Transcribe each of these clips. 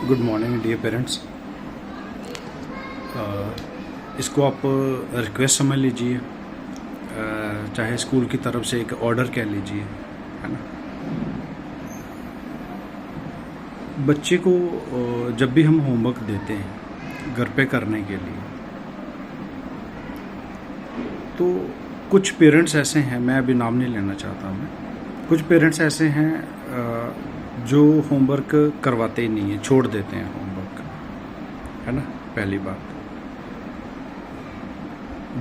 Good morning dear parents. इसको आप request समझ लीजिए, चाहे स्कूल की तरफ से एक ऑर्डर कह लीजिए, है ना। बच्चे को जब भी हम होमवर्क देते हैं घर पे करने के लिए, तो कुछ पेरेंट्स ऐसे हैं, मैं अभी नाम नहीं लेना चाहता मैं, कुछ पेरेंट्स ऐसे हैं जो होमवर्क करवाते ही नहीं है, छोड़ देते हैं होमवर्क, है ना। पहली बात।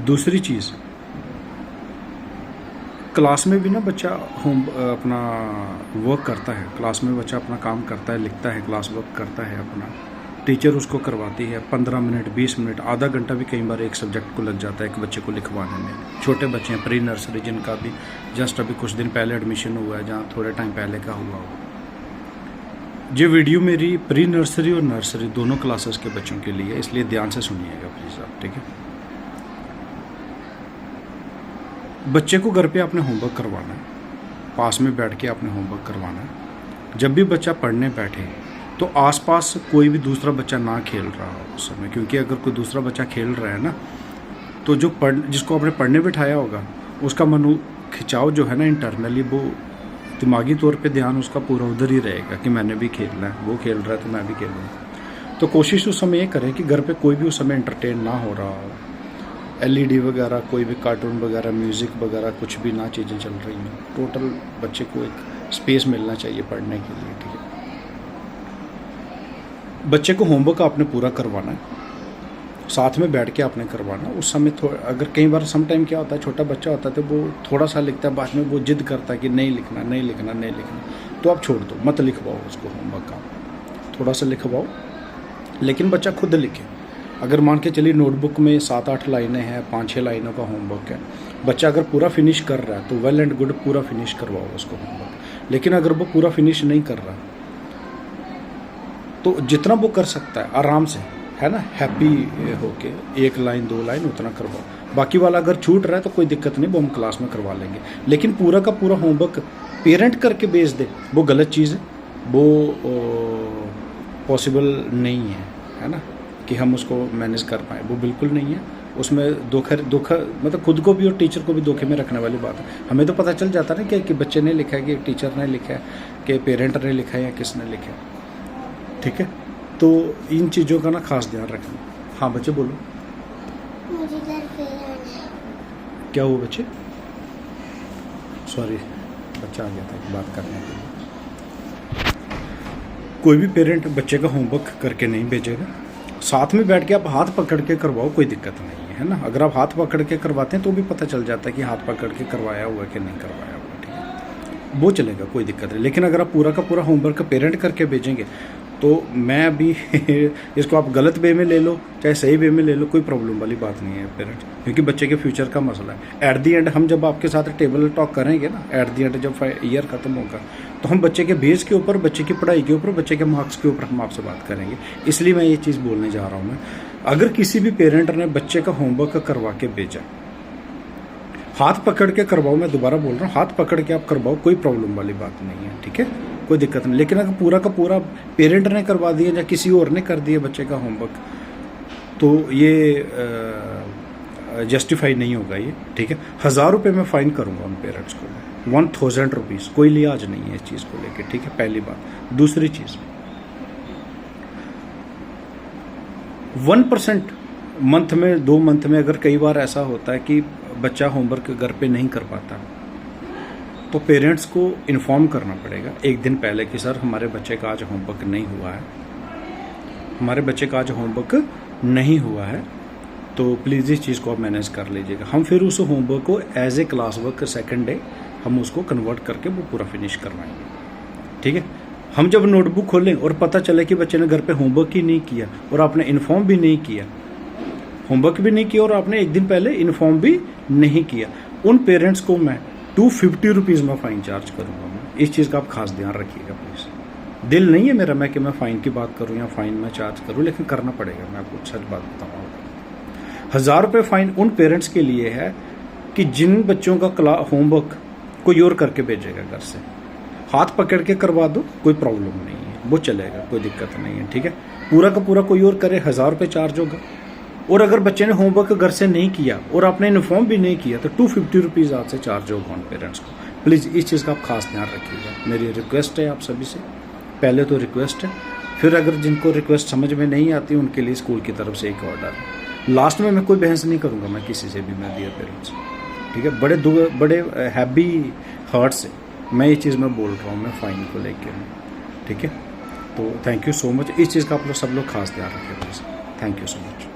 दूसरी चीज़, क्लास में भी ना बच्चा अपना वर्क करता है, क्लास में बच्चा अपना काम करता है, लिखता है, क्लास वर्क करता है अपना, टीचर उसको करवाती है 15 मिनट 20 मिनट आधा घंटा भी कई बार एक सब्जेक्ट को लग जाता है एक बच्चे को लिखवाने में। छोटे बच्चे हैं, प्री नर्सरी, जिनका भी जस्ट अभी कुछ दिन पहले एडमिशन हुआ है, जहाँ थोड़े टाइम पहले का हुआ हो। ये वीडियो मेरी प्री नर्सरी और नर्सरी दोनों क्लासेस के बच्चों के लिए, इसलिए ध्यान से सुनिएगा प्लीज़ आप, ठीक है। बच्चे को घर पे आपने होमवर्क करवाना है, पास में बैठ के आपने होमवर्क करवाना है। जब भी बच्चा पढ़ने बैठे तो आसपास कोई भी दूसरा बच्चा ना खेल रहा हो उस समय, क्योंकि अगर कोई दूसरा बच्चा खेल रहा है ना, तो जो जिसको आपने पढ़ने बिठाया होगा उसका मनो खिंचाव जो है ना इंटरनली, वो दिमागी तौर पे ध्यान उसका पूरा उधर ही रहेगा कि मैंने भी खेलना है, वो खेल रहा है तो मैं भी खेलूँगा। तो कोशिश उस समय ये करें कि घर पे कोई भी उस समय एंटरटेन ना हो रहा हो, LED वगैरह, कोई भी कार्टून वगैरह, म्यूज़िक वगैरह कुछ भी ना चीज़ें चल रही हैं। टोटल बच्चे को एक स्पेस मिलना चाहिए पढ़ने के लिए, ठीक है। बच्चे को होमवर्क आपने पूरा करवाना है, साथ में बैठ के आपने करवाना। उस समय अगर कई बार सम टाइम क्या होता है, छोटा बच्चा होता है तो वो थोड़ा सा लिखता है, बाद में वो जिद करता है कि नहीं लिखना नहीं लिखना नहीं लिखना, तो आप छोड़ दो, मत लिखवाओ उसको होमवर्क का, थोड़ा सा लिखवाओ, लेकिन बच्चा खुद लिखे। अगर मान के चलिए नोटबुक में 7-8 लाइनें हैं, 5-6 लाइनों का होमवर्क है, बच्चा अगर पूरा फिनिश कर रहा है तो वेल एंड गुड, पूरा फिनिश करवाओ उसको होमवर्क। लेकिन अगर वो पूरा फिनिश नहीं कर रहा तो जितना वो कर सकता है आराम से, है ना, हैप्पी होके 1 लाइन 2 लाइन उतना करवाओ। बाकी वाला अगर छूट रहा है तो कोई दिक्कत नहीं, वो हम क्लास में करवा लेंगे। लेकिन पूरा का पूरा होमवर्क पेरेंट करके भेज दे, वो गलत चीज़ है, वो पॉसिबल नहीं है ना, कि हम उसको मैनेज कर पाएँ, वो बिल्कुल नहीं है। उसमें धोखा मतलब खुद को भी और टीचर को भी धोखे में रखने वाली बात है। हमें तो पता चल जाता है ना कि बच्चे ने लिखा है, कि टीचर ने लिखा है, कि पेरेंट ने लिखा है या किसने लिखा है, ठीक है। तो इन चीज़ों का ना खास ध्यान रखना। हाँ बच्चे बोलो। मुझे घर पे आना है। क्या हुआ बच्चे? सॉरी, बच्चा आ गया था बात करने के लिए। कोई भी पेरेंट बच्चे का होमवर्क करके नहीं भेजेगा, साथ में बैठ के आप हाथ पकड़ के करवाओ, कोई दिक्कत नहीं है ना। अगर आप हाथ पकड़ के करवाते हैं तो भी पता चल जाता है कि हाथ पकड़ के करवाया हुआ है कि नहीं करवाया हुआ, ठीक है, वो चलेगा, कोई दिक्कत नहीं। लेकिन अगर आप पूरा का पूरा होमवर्क पेरेंट करके भेजेंगे तो मैं अभी इसको आप गलत वे में ले लो चाहे सही वे में ले लो, कोई प्रॉब्लम वाली बात नहीं है पेरेंट्स, क्योंकि बच्चे के फ्यूचर का मसला है। एट दी एंड हम जब आपके साथ टेबल टॉक करेंगे ना, एट दी एंड जब ईयर ख़त्म होगा तो हम बच्चे के बेस के ऊपर, बच्चे की पढ़ाई के ऊपर, बच्चे के मार्क्स के ऊपर हम आपसे बात करेंगे। इसलिए मैं ये चीज़ बोलने जा रहा हूँ। मैं अगर किसी भी पेरेंट ने बच्चे का होमवर्क करवा के भेजा, हाथ पकड़ के करवाओ, मैं दोबारा बोल रहा हूँ, हाथ पकड़ के आप करवाओ, कोई प्रॉब्लम वाली बात नहीं है, ठीक है, कोई दिक्कत नहीं। लेकिन अगर पूरा का पूरा पेरेंट ने करवा दिया या किसी और ने कर दिया बच्चे का होमवर्क, तो ये जस्टिफाई नहीं होगा ये, ठीक है। 1000 रुपये में फ़ाइन करूँगा उन पेरेंट्स को, 1000 रुपीज़, कोई लिहाज नहीं है इस चीज़ को लेकर, ठीक है, पहली बात। दूसरी चीज़, 1% मंथ में, 2 मंथ में अगर कई बार ऐसा होता है कि बच्चा होमवर्क घर पे नहीं कर पाता, तो पेरेंट्स को इन्फॉर्म करना पड़ेगा एक दिन पहले कि सर हमारे बच्चे का आज होमवर्क नहीं हुआ है, हमारे बच्चे का आज होमवर्क नहीं हुआ है, तो प्लीज़ इस चीज़ को आप मैनेज कर लीजिएगा। हम फिर उस होमवर्क को as a class work second day हम उसको कन्वर्ट करके वो पूरा फिनिश करवाएंगे, ठीक है। हम जब नोटबुक खोलें और पता चले कि बच्चे ने घर पे होमवर्क ही नहीं किया और आपने इन्फॉर्म भी नहीं किया, होमवर्क भी नहीं किया और आपने एक दिन पहले इन्फॉर्म भी नहीं किया, उन पेरेंट्स को मैं 250 रुपीज़ में फ़ाइन चार्ज करूँगा। मैं इस चीज़ का आप खास ध्यान रखिएगा प्लीज़। दिल नहीं है मेरा मैं कि मैं फ़ाइन की बात करूँ या फ़ाइन में चार्ज करूँ, लेकिन करना पड़ेगा, मैं आपको सच बात बताऊँगा। 1000 रुपये फ़ाइन उन पेरेंट्स के लिए है कि जिन बच्चों का होमवर्क कोई और करके भेजेगा घर से, हाथ पकड़ के करवा दो, कोई प्रॉब्लम नहीं है, वो चलेगा, कोई दिक्कत नहीं है, ठीक है। पूरा का पूरा कोई और करे 1000 रुपये चार्ज होगा। और अगर बच्चे ने होमवर्क घर से नहीं किया और आपने इन्फॉर्म भी नहीं किया तो 250 रुपीज़ आपसे चार्ज होगा उन पेरेंट्स को। प्लीज़ इस चीज़ का आप खास ध्यान रखिएगा, मेरी रिक्वेस्ट है आप सभी से। पहले तो रिक्वेस्ट है, फिर अगर जिनको रिक्वेस्ट समझ में नहीं आती उनके लिए स्कूल की तरफ से एक ऑर्डर है। लास्ट में मैं कोई बहस नहीं करूँगा मैं किसी से भी, मैं डियर पेरेंट्स, ठीक है। बड़े हैवी हार्ट से मैं ये चीज़ मैं बोल रहा हूँ, मैं फ़ाइन को लेके, ठीक है। तो थैंक यू सो मच, इस चीज़ का आप लोग सब लोग खास ध्यान रखें please. Thank you so much.